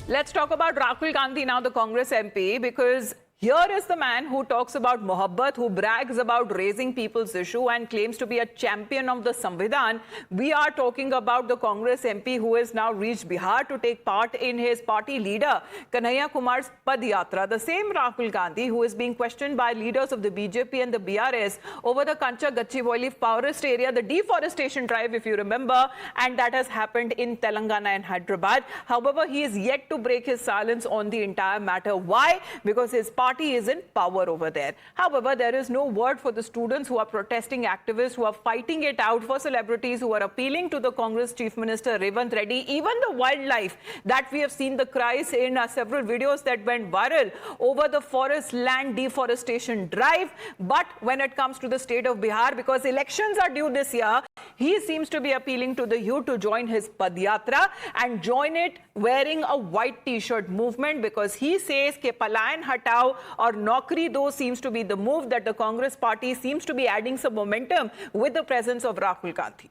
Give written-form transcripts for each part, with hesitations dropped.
Let's talk about Rahul Gandhi now, the Congress MP, because here is the man who talks about mohabbat, who brags about raising people's issue and claims to be a champion of the Samvidhan. We are talking about the Congress MP who has now reached Bihar to take part in his party leader Kanhaiya Kumar's Pad Yatra. The same Rahul Gandhi who is being questioned by leaders of the BJP and the BRS over the Kancha Gachibowli forest area, the deforestation drive, if you remember, and that has happened in Telangana and Hyderabad. However, he is yet to break his silence on the entire matter. Why? Because his party is in power over there. However, there is no word for the students who are protesting, activists who are fighting it out, for celebrities who are appealing to the Congress Chief Minister Revanth Reddy, even the wildlife that we have seen the cries in several videos that went viral over the forest land deforestation drive. But when it comes to the state of Bihar, because elections are due this year, he seems to be appealing to the youth to join his Pad Yatra and join it wearing a white t-shirt movement, because he says ke Palayan Hatao or Naukri Do seems to be the move that the Congress party seems to be adding some momentum with the presence of Rahul Gandhi.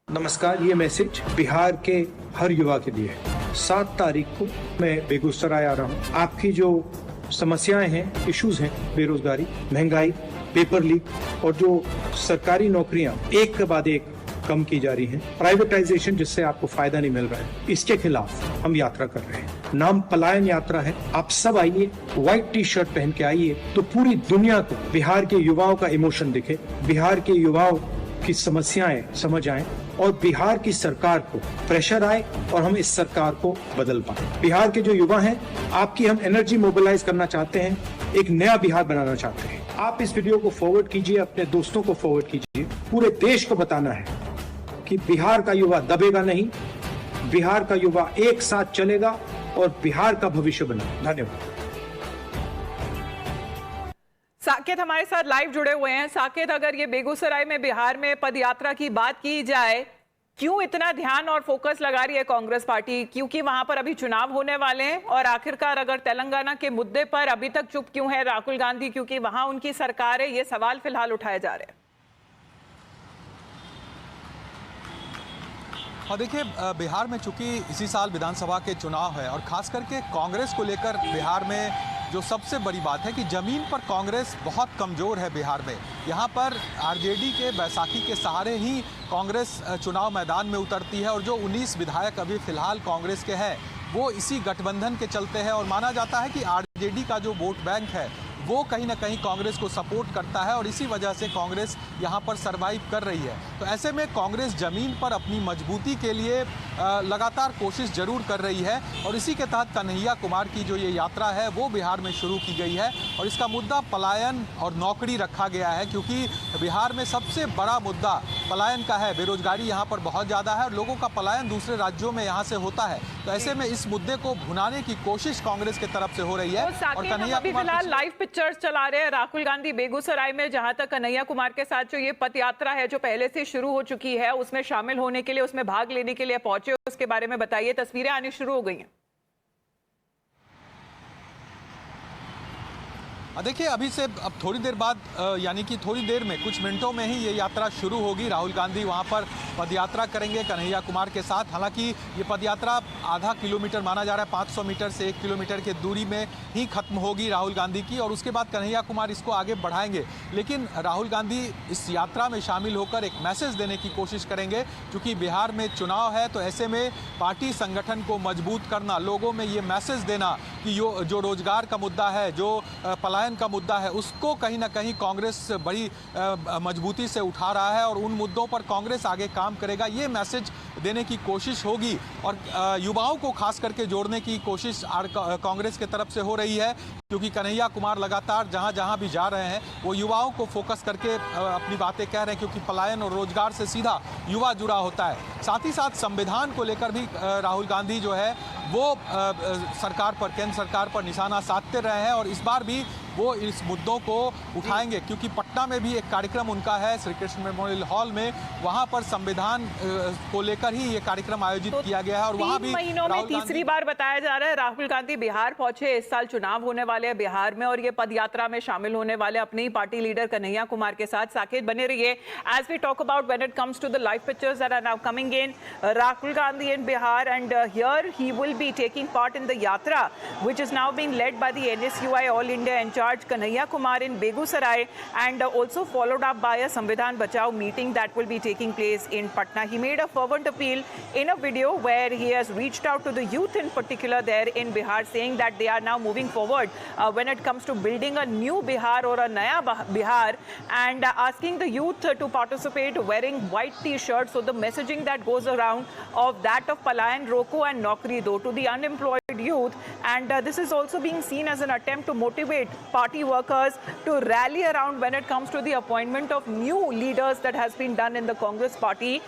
नमस्कार, ये message Bihar के हर युवा के लिए है। 7 तारीख को मैं बेगूसराय आ रहा हूँ। आपकी जो समस्याएं हैं, इश्यूज हैं, बेरोजगारी, महंगाई, पेपर लीक और जो सरकारी नौकरियां एक के बाद एक कम की जा रही हैं, प्राइवेटाइजेशन जिससे आपको फायदा नहीं मिल रहा है, इसके खिलाफ हम यात्रा कर रहे हैं। नाम पलायन यात्रा है। आप सब आइए, व्हाइट टी शर्ट पहन के आइए, तो पूरी दुनिया को बिहार के युवाओं का इमोशन दिखे, बिहार के युवाओं की समस्याएं समझ आए और बिहार की सरकार को प्रेशर आए और हम इस सरकार को बदल पाए। बिहार के जो युवा हैं, आपकी हम एनर्जी मोबिलाइज करना चाहते हैं, एक नया बिहार बनाना चाहते हैं। आप इस वीडियो को फॉरवर्ड कीजिए, अपने दोस्तों को फॉरवर्ड कीजिए। पूरे देश को बताना है कि बिहार का युवा दबेगा नहीं, बिहार का युवा एक साथ चलेगा और बिहार का भविष्य बना। धन्यवाद। साकेत हमारे साथ लाइव जुड़े हुए हैं। साकेत, अगर ये बेगूसराय में बिहार में पद यात्रा की बात की जाए, क्यों इतना ध्यान और फोकस लगा रही है कांग्रेस पार्टी? क्योंकि वहां पर अभी चुनाव होने वाले हैं। और आखिरकार अगर तेलंगाना के मुद्दे पर अभी तक चुप क्यों है राहुल गांधी? क्योंकि वहां उनकी सरकार है, ये सवाल फिलहाल उठाए जा रहे हैं। और देखिए, बिहार में चूंकि इसी साल विधानसभा के चुनाव है और खास करके कांग्रेस को लेकर बिहार में जो सबसे बड़ी बात है कि ज़मीन पर कांग्रेस बहुत कमज़ोर है बिहार में। यहाँ पर आरजेडी के बैसाखी के सहारे ही कांग्रेस चुनाव मैदान में उतरती है और जो 19 विधायक अभी फ़िलहाल कांग्रेस के हैं वो इसी गठबंधन के चलते हैं। और माना जाता है कि आरजेडी का जो वोट बैंक है वो कहीं ना कहीं कांग्रेस को सपोर्ट करता है और इसी वजह से कांग्रेस यहाँ पर सरवाइव कर रही है। तो ऐसे में कांग्रेस ज़मीन पर अपनी मजबूती के लिए लगातार कोशिश जरूर कर रही है और इसी के तहत कन्हैया कुमार की जो ये यात्रा है वो बिहार में शुरू की गई है। और इसका मुद्दा पलायन और नौकरी रखा गया है, क्योंकि बिहार में सबसे बड़ा मुद्दा पलायन का है। बेरोजगारी यहाँ पर बहुत ज़्यादा है और लोगों का पलायन दूसरे राज्यों में यहाँ से होता है। तो ऐसे में इस मुद्दे को भुनाने की कोशिश कांग्रेस की तरफ से हो रही है। और कन्हैया कुमार लाइव पिक्चर्स चला रहे हैं राहुल गांधी बेगूसराय में, जहां तक कन्हैया कुमार के साथ जो ये पद यात्रा है जो पहले से शुरू हो चुकी है, उसमें शामिल होने के लिए, उसमें भाग लेने के लिए पहुंचे, उसके बारे में बताइए। तस्वीरें आनी शुरू हो गई हैं। देखिए, अभी से अब थोड़ी देर बाद यानी कि थोड़ी देर में, कुछ मिनटों में ही ये यात्रा शुरू होगी। राहुल गांधी वहाँ पर पदयात्रा करेंगे कन्हैया कुमार के साथ। हालांकि ये पदयात्रा आधा किलोमीटर माना जा रहा है, 500 मीटर से 1 किलोमीटर की दूरी में ही खत्म होगी राहुल गांधी की और उसके बाद कन्हैया कुमार इसको आगे बढ़ाएंगे। लेकिन राहुल गांधी इस यात्रा में शामिल होकर एक मैसेज देने की कोशिश करेंगे, क्योंकि बिहार में चुनाव है। तो ऐसे में पार्टी संगठन को मजबूत करना, लोगों में ये मैसेज देना कि जो रोजगार का मुद्दा है, जो पलायन का मुद्दा है, उसको कहीं ना कहीं कांग्रेस बड़ी मजबूती से उठा रहा है और उन मुद्दों पर कांग्रेस आगे काम करेगा, ये मैसेज देने की कोशिश होगी। और युवाओं को खास करके जोड़ने की कोशिश कांग्रेस की तरफ से हो रही है, क्योंकि कन्हैया कुमार लगातार जहां जहां भी जा रहे हैं वो युवाओं को फोकस करके अपनी बातें कह रहे हैं, क्योंकि पलायन और रोजगार से सीधा युवा जुड़ा होता है। साथ ही साथ संविधान को लेकर भी राहुल गांधी जो है वो सरकार पर, केंद्र सरकार पर निशाना साधते रहे हैं और इस बार भी वो इस मुद्दों को उठाएंगे, क्योंकि पटना में भी एक कार्यक्रम उनका है श्री कृष्ण मेमोरियल हॉल में, वहां पर संविधान को लेकर ही ये कार्यक्रम आयोजित किया गया है। और वहां भी महीनों में तीसरी बार बताया जा रहा है राहुल गांधी बिहार पहुंचे। इस साल चुनाव होने वाले हैं बिहार में और ये पदयात्रा में शामिल होने वाले अपने ही पार्टी लीडर कन्हैया कुमार के साथ। साकेत बने रहिए as we talk about when it comes to the live pictures that are now coming in. Rahul Gandhi in Bihar, and here he will be taking part in the yatra which is now being led by the NSUI All India in charge Kanhaiya Kumar in Begusarai, and also followed up by a Samvidhan Bachao meeting that will be taking place in Patna. He made a fervent appeal in a video where he has reached out to the youth in particular there in Bihar, saying that they are now moving forward when it comes to building a new Bihar or a Naya Bihar, and asking the youth to participate wearing white t-shirts. So the messaging that goes around of that of Palayan Roko and Naukri Do to the unemployed youth, and this is also being seen as an attempt to motivate party workers to rally around when it comes to the appointment of new leaders that has been done in the Congress party,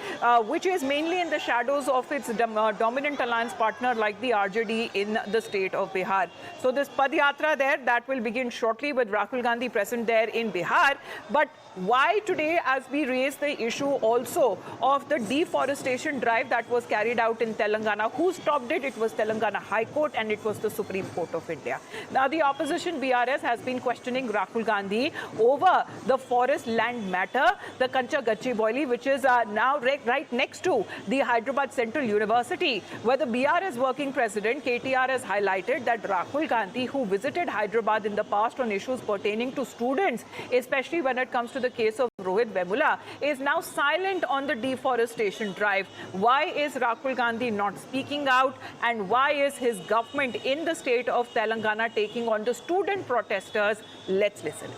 which is mainly in the shadows of its dominant alliance partner like the RJD in the state of Bihar. So this Padyatra there, that will begin shortly with Rahul Gandhi present there in Bihar. But why today, as we raise the issue also of the deforestation drive that was carried out in Telangana? Who stopped it? It was Telangana High Court and it was the Supreme Court of India. Now the opposition BRS has been questioning Rahul Gandhi over the forest land matter, the Kancha Gachibowli, which is now right next to the Hyderabad Central University, where the BRS working president KTR has highlighted that Rahul Gandhi, who visited Hyderabad in the past on issues pertaining to students, especially when it comes to the case of Rohit Vemula, is now silent on the deforestation drive. Why is Rahul Gandhi not speaking out, and why is his government in the state of Telangana taking on the student protesters? Let's listen.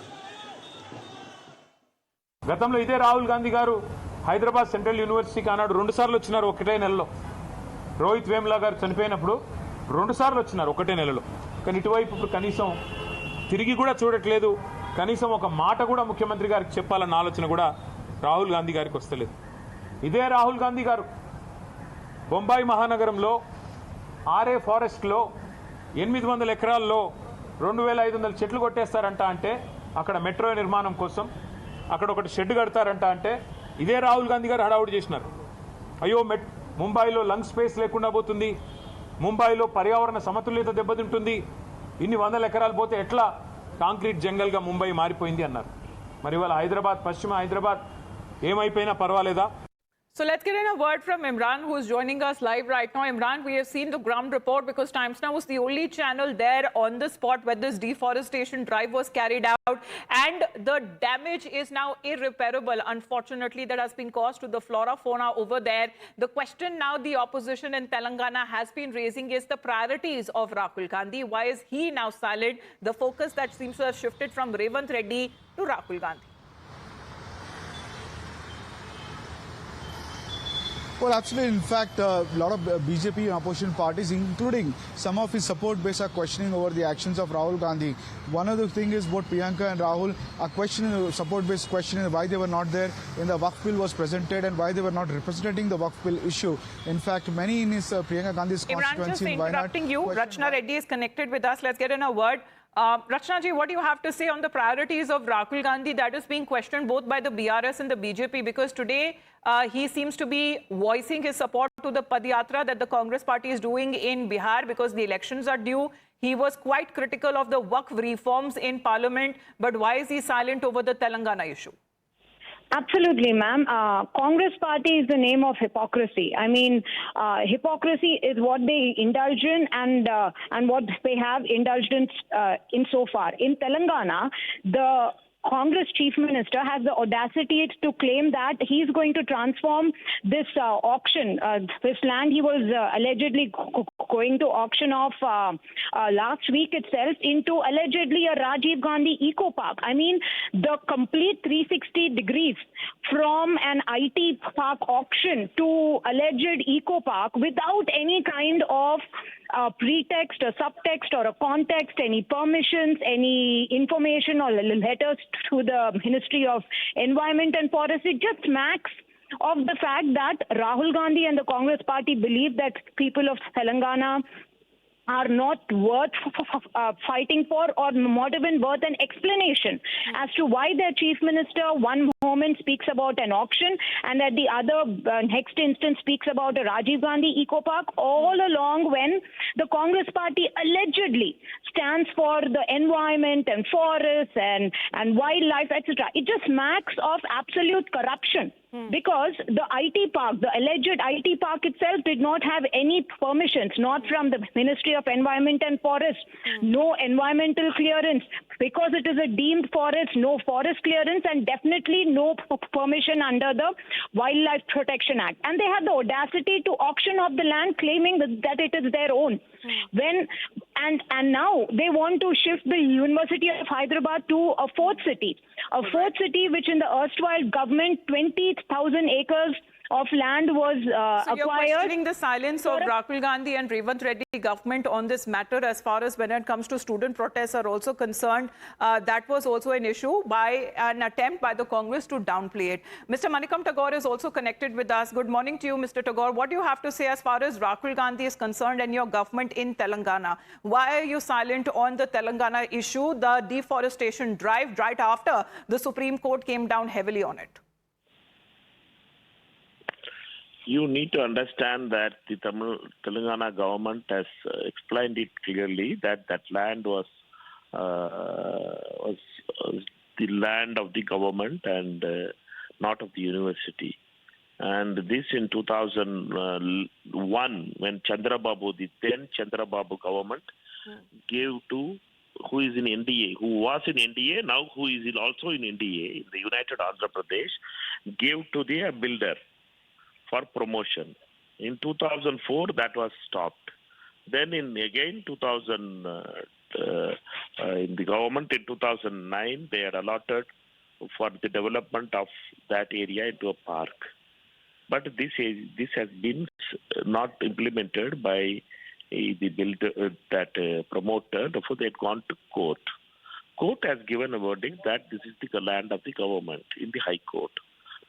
గతంలో ఇదే రాహుల్ గాంధీ గారు Hyderabad central యూనివర్సిటీకి ఆనాడు 2 సార్లు వచ్చినారు ఒకటే నెలలో. రోహిత్ వేములా గారు చనిపోయినప్పుడు 2 సార్లు వచ్చినారు ఒకటే నెలలో. కానీ ఇటువైపు ఇప్పుడు కనీసం తిరిగి కూడా చూడట్లేదు. కనీసం ఒక మాట కూడా ముఖ్యమంత్రి గారికి చెప్పాలన్న ఆలోచన కూడా రాహుల్ గాంధీ గారికి వస్తలేదు. ఇదే రాహుల్ గాంధీ గారు బొంబాయి మహానగరంలో ఆర్ఏ ఫారెస్ట్లో 800 ఎకరాల్లో 2500 చెట్లు కొట్టేస్తారంట. అంటే అక్కడ మెట్రో నిర్మాణం కోసం అక్కడ ఒకటి షెడ్ కడతారంట. అంటే ఇదే రాహుల్ గాంధీ గారు హడావుడి చేసినారు. అయ్యో ముంబైలో లంగ్ స్పేస్ లేకుండా పోతుంది, ముంబైలో పర్యావరణ సమతుల్యత దెబ్బతింటుంది, ఇన్ని 100 ఎకరాలు పోతే ఎట్లా కాంక్రీట్ జంగల్గా ముంబై మారిపోయింది అన్నారు. మరి ఇవాళ హైదరాబాద్, పశ్చిమ హైదరాబాద్ ఏమైపోయినా పర్వాలేదా? So let's get in a word from Imran, who is joining us live right now. Imran, we have seen the ground report because Times Now was the only channel there on the spot where this deforestation drive was carried out, and the damage is now irreparable, unfortunately, that has been caused to the flora fauna over there. The question now the opposition in Telangana has been raising is the priorities of Rahul Gandhi. Why is he now silent? The focus that seems to have shifted from Revanth Reddy to Rahul Gandhi. Well, absolutely. In fact, a lot of BJP and opposition parties, including some of his support base, are questioning over the actions of Rahul Gandhi. One of the things is what Priyanka and Rahul are questioning, the support base questioning why they were not there when the Waqf bill was presented and why they were not representing the Waqf bill issue. In fact, many in his Priyanka Gandhi's constituency in Wayanad. Interrupting you, Rachna Reddy is connected with us. Let's get in a word. Rachna ji, what do you have to say on the priorities of Rahul Gandhi that is being questioned both by the BRS and the BJP? Because today he seems to be voicing his support to the Padyatra that the Congress party is doing in Bihar because the elections are due. He was quite critical of the Waqf reforms in Parliament. But why is he silent over the Telangana issue? Absolutely, ma'am. Congress party is the name of hypocrisy. I mean, hypocrisy is what they indulge in and what they have indulged in so far. In Telangana, the Congress chief minister has the audacity to claim that he's going to transform this auction, this land he was allegedly going to auction off last week itself, into allegedly a Rajiv Gandhi Eco Park. I mean, the complete 360 degrees from an IT park auction to alleged Eco Park without any kind of pretext, a subtext or a context, any permissions, any information or letters to the Ministry of Environment and Forest. It just smacks of the fact that Rahul Gandhi and the Congress party believe that people of Telangana are not worth fighting for, or not even worth an explanation as to why their chief minister one moment speaks about an auction and at the other next instance speaks about a Rajiv Gandhi Eco Park, all along when the Congress party allegedly stands for the environment and forests and wildlife, etc. It just smacks of absolute corruption. Because the IT park, the alleged IT park itself did not have any permissions, not from the Ministry of Environment and Forest, no environmental clearance. Because it is a deemed forest, no forest clearance, and definitely no permission under the Wildlife Protection Act. And they had the audacity to auction off the land, claiming that it is their own. And now they want to shift the University of Hyderabad to a fourth city. A fourth city which in the erstwhile government, 20,000 acres of land was So you're acquired. questioning the silence of Rahul Gandhi and Revanth Reddy government on this matter as far as when it comes to student protests are also concerned. That was also an issue by an attempt by the Congress to downplay it. Mr. Manikam Tagore is also connected with us. Good morning to you, Mr. Tagore. What do you have to say as far as Rahul Gandhi is concerned and your government in Telangana? Why are you silent on the Telangana issue, the deforestation drive, right after the Supreme Court came down heavily on it? You need to understand that the Telangana government has explained it clearly that land was the land of the government and not of the university. And this in 2001, when Chandrababu, the then Chandrababu government, gave to who is in NDA, who was in NDA, now who is also in NDA, in the United Andhra Pradesh, gave to the builder for promotion. In 2004, that was stopped. Then in 2000, in the government in 2009, they had allotted for the development of that area into a park. But this has been not implemented by the builder, that promoter. Therefore, they had gone to court. Court has given a verdict that this is the land of the government in the High Court.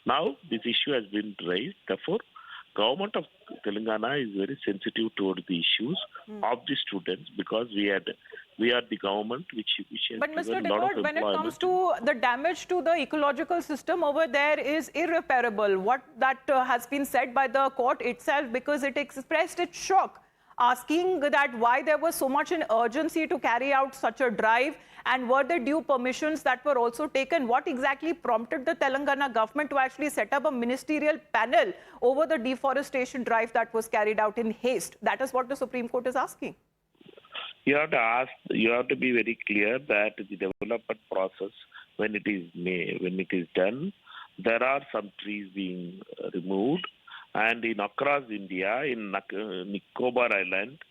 Now, this issue has been raised. Therefore, government of Telangana is very sensitive toward the issues of the students because we are the government which has But Mr. given a lot of Tagore, when it employment. comes to the damage to the ecological system over there is irreparable. What that has been said by the court itself, because it expressed its shock, asking that why there was so much an urgency to carry out such a drive, and were there due permissions that were also taken? What exactly prompted the Telangana government to actually set up a ministerial panel over the deforestation drive that was carried out in haste? That is what the Supreme Court is asking. You have to be very clear that the development process, when it is done, there are some trees being removed. And across India, in Nicobar Island,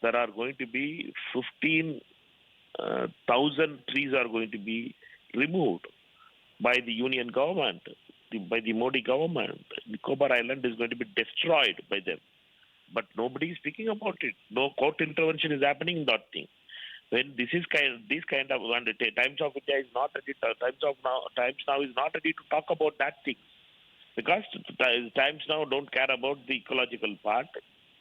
there are going to be 15,000 trees are going to be removed by the union government, by the Modi government. Nicobar Island is going to be destroyed by them. But nobody is speaking about it. No court intervention is happening in that thing. When this kind of Times of India is not ready, Times Now is not ready to talk about that thing. Because Times Now don't care about the ecological part.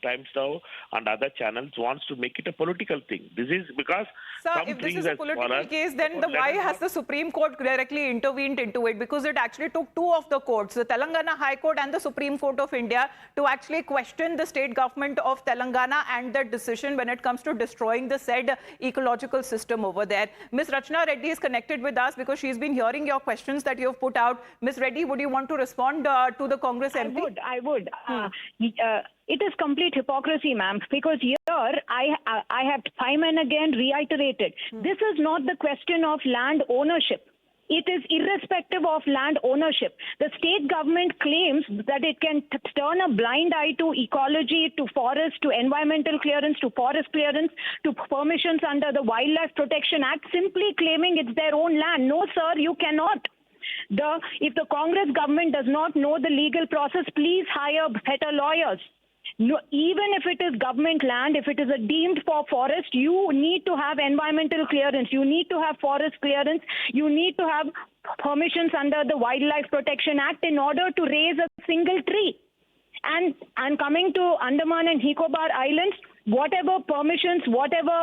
Times Now and other channels wants to make it a political thing. This is because Sir, some if this trees is a has political fallen. case, then why has the Supreme Court directly intervened into it? Because it actually took two of the courts, the Telangana High Court and the Supreme Court of India, to actually question the state government of Telangana and their decision when it comes to destroying the said ecological system over there. Ms. Rachna Reddy is connected with us because she's been hearing your questions that you have put out. Ms. Reddy, would you want to respond to the Congress MP? I would. It is complete hypocrisy, ma'am, because here I have time and again reiterated, this is not the question of land ownership. It is irrespective of land ownership. The state government claims that it can turn a blind eye to ecology, to forest, to environmental clearance, to forest clearance, to permissions under the Wildlife Protection Act, simply claiming it's their own land. No, sir, you cannot. If the Congress government does not know the legal process, please hire better lawyers. No, even if it is government land, if it is a deemed for forest, you need to have environmental clearance. You need to have forest clearance. You need to have permissions under the Wildlife Protection Act in order to raise a single tree. And coming to Andaman and Nicobar Islands, whatever permissions, whatever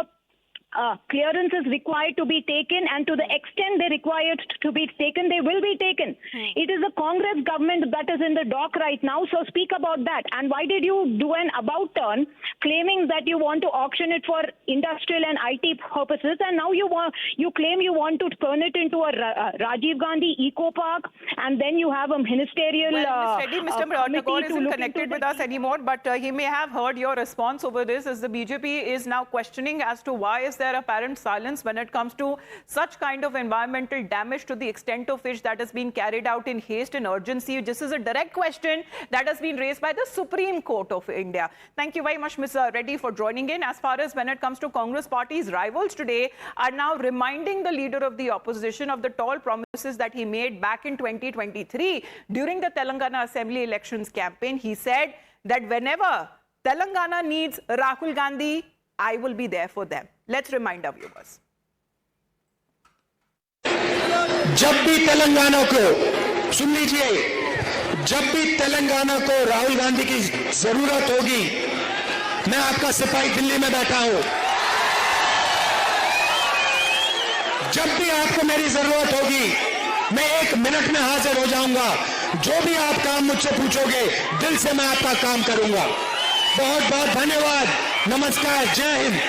clearances required to be taken, and to the extent they required to be taken, they will be taken. It is the Congress government that is in the dock right now, so speak about that. And why did you do an about turn claiming that you want to auction it for industrial and IT purposes, and now you claim you want to turn it into a Rajiv Gandhi Eco Park, and then you have a ministerial Mr. Tagore isn't connected with us anymore, but he may have heard your response over this, as the BJP is now questioning as to why is there apparent silence when it comes to such kind of environmental damage to the extent of which that is being carried out in haste and urgency. This is a direct question that has been raised by the Supreme Court of India. Thank you very much, Ms. Reddy, for joining in. As far as when it comes to Congress party's rivals today are now reminding the leader of the opposition of the tall promises that he made back in 2023 during the Telangana Assembly elections campaign. He said that whenever Telangana needs Rahul Gandhi, I will be there for them. Let's remind our viewers. जब भी तेलंगाना को सुन लीजिए, जब भी तेलंगाना को राहुल गांधी की जरूरत होगी, मैं आपका सिपाही दिल्ली में बैठा हूं। जब भी आपको मेरी जरूरत होगी, मैं 1 मिनट में हाजिर हो जाऊंगा। जो भी आप काम मुझसे पूछोगे, दिल से मैं आपका काम करूंगा। बहुत बहुत धन्यवाद। नमस्कार, जय Hind.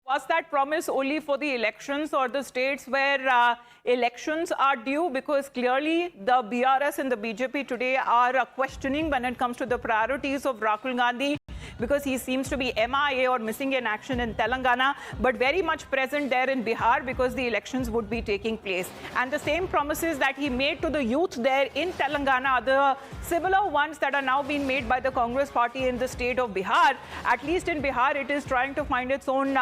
Was that promise only for the elections or the states where elections are due? Because clearly the BRS and the BJP today are questioning when it comes to the priorities of Rahul Gandhi, because he seems to be MIA or missing in action in Telangana, but very much present there in Bihar because the elections would be taking place. And the same promises that he made to the youth there in Telangana are the similar ones that are now being made by the Congress party in the state of Bihar. At least in Bihar, it is trying to find its own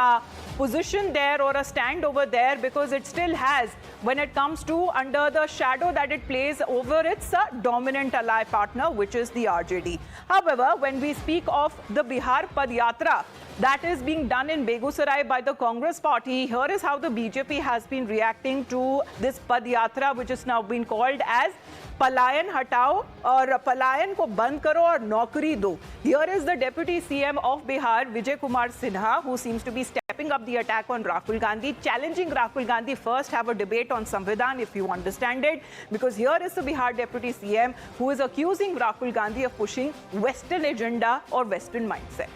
position there or a stand over there, because it still has, when it comes to under the shadow that it plays over its dominant ally partner, which is the RJD. However, when we speak of the Bihar Padyatra that is being done in Begusarai by the Congress party, here is how the BJP has been reacting to this Padyatra, which is now being called as Palayan Hatao or Palayan ko band karo aur naukri do. Here is the Deputy CM of Bihar, Vijay Kumar Sinha, who seems to be stepping up the attack on Rahul Gandhi, challenging Rahul Gandhi first have a debate on Samvidhan, if you understand it, because here is the Bihar Deputy CM who is accusing Rahul Gandhi of pushing Western agenda or Western mindset.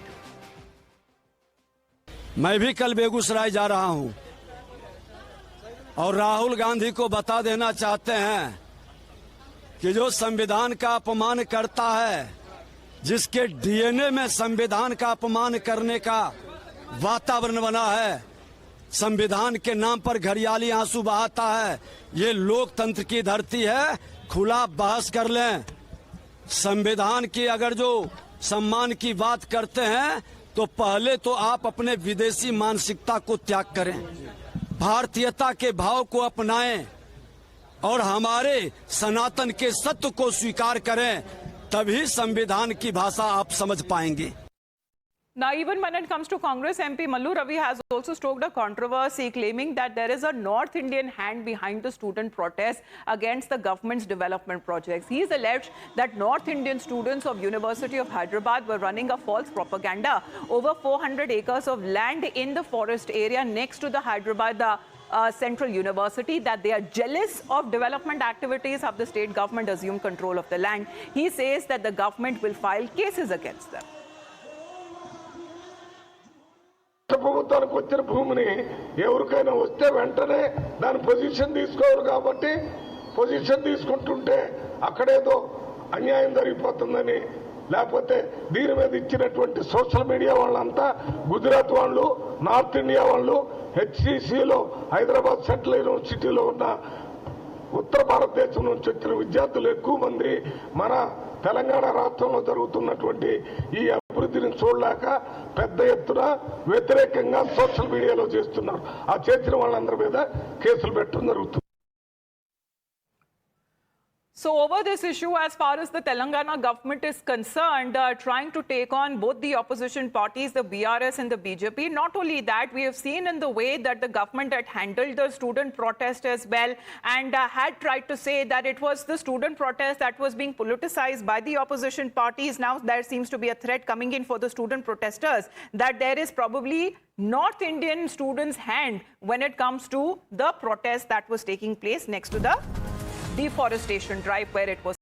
मैं भी कल बेगूसराय जा रहा हूं और राहुल गांधी को बता देना चाहते हैं कि जो संविधान का अपमान करता है, जिसके डीएनए में संविधान का अपमान करने का वातावरण बना है, संविधान के नाम पर घड़ियाली आंसू बहाता है, ये लोकतंत्र की धरती है। खुला बहस कर लें। संविधान की अगर जो सम्मान की बात करते हैं तो पहले तो आप अपने विदेशी मानसिकता को त्याग करें, भारतीयता के भाव को अपनाएं और हमारे सनातन के सत्य को स्वीकार करें, तभी संविधान की भाषा आप समझ पाएंगे। Now, even when it comes to Congress MP, Mallu Ravi has also stoked a controversy, claiming that there is a North Indian hand behind the student protests against the government's development projects. He has alleged that North Indian students of University of Hyderabad were running a false propaganda over 400 acres of land in the forest area next to the Hyderabad Central University, that they are jealous of development activities of the state government assumed control of the land. He says that the government will file cases against them. ప్రభుత్వానికి వచ్చిన భూమిని ఎవరికైనా వస్తే వెంటనే దాని position తీసుకోరు కాబట్టి position తీసుకుంటుంటే అక్కడేదో అన్యాయం జరిగిపోతుందని, లేకపోతే దీని మీద ఇచ్చినటువంటి సోషల్ మీడియా వాళ్ళంతా గుజరాత్ వాళ్ళు, నార్త్ ఇండియా వాళ్ళు, హెచ్సిసిలో హైదరాబాద్ సెంట్రల్ యూనివర్సిటీలో ఉన్న ఉత్తర భారతదేశం నుంచి వచ్చిన విద్యార్థులు ఎక్కువ మంది మన తెలంగాణ రాష్ట్రంలో జరుగుతున్నటువంటి ఈ అభివృద్ధిని చూడలేక పెద్ద ఎత్తున వ్యతిరేకంగా సోషల్ మీడియాలో చేస్తున్నారు. ఆ చేసిన వాళ్ళందరి మీద కేసులు పెట్టడం జరుగుతుంది. So over this issue, as far as the Telangana government is concerned, trying to take on both the opposition parties, the BRS and the BJP. Not only that, we have seen in the way that the government had handled the student protest as well, and had tried to say that it was the student protest that was being politicized by the opposition parties. Now there seems to be a threat coming in for the student protesters that there is probably North Indian students' hand when it comes to the protest that was taking place next to the deforestation drive where it was